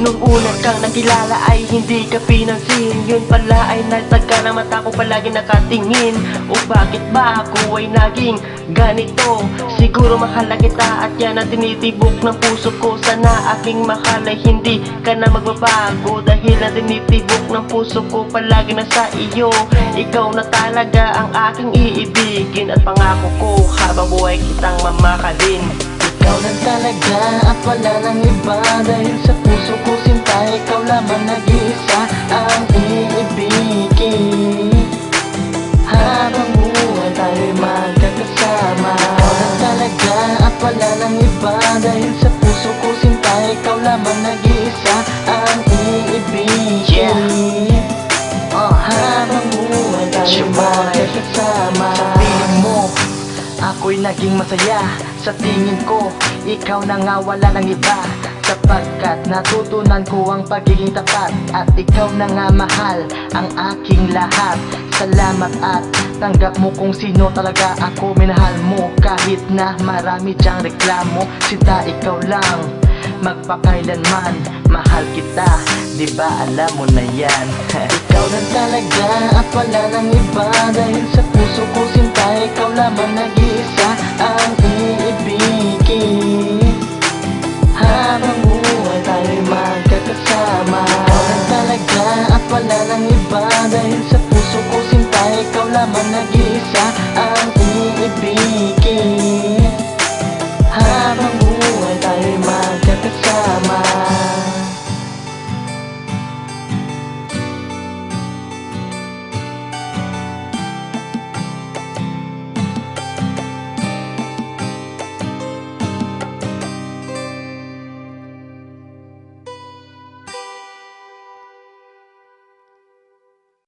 Nung una kang nakilala ay hindi ka pinansin. Yun pala ay nagtagka na mata ko palagi nakatingin. O bakit ba ako ay naging ganito? Siguro mahal kita at yan ang tinitibok ng puso ko. Sana aking mahal ay hindi ka na magbabago, dahil ang tinitibok ng puso ko palagi na sa iyo. Ikaw na talaga ang aking iibigin, at pangako ko habang buhay kitang mamahalin. Ikaw lang talaga at wala nang iba, dahil sa puso ko sinta, ikaw lamang nag-iisa ang iibigin. Habang buhay tayo'y magkakasama. Ikaw lang talaga at wala nang iba, dahil sa puso ko sinta, ikaw lamang nag-iisa ang iibigin. Habang buhay tayo'y magkakasama. Sa tingin mo, ako'y naging masaya. Sa tingin ko, ikaw na nga wala ng iba, sapagkat natutunan ko ang pagiging tapat, at ikaw na nga mahal ang aking lahat. Salamat at tanggap mo kung sino talaga ako. Minahal mo kahit na marami dyang reklamo. Sinta, ikaw lang magpakailanman, mahal kita, di ba alam mo na yan? Ikaw lang talaga at wala nang iba, dahil sa puso ko sinta, ikaw lamang nag-iisa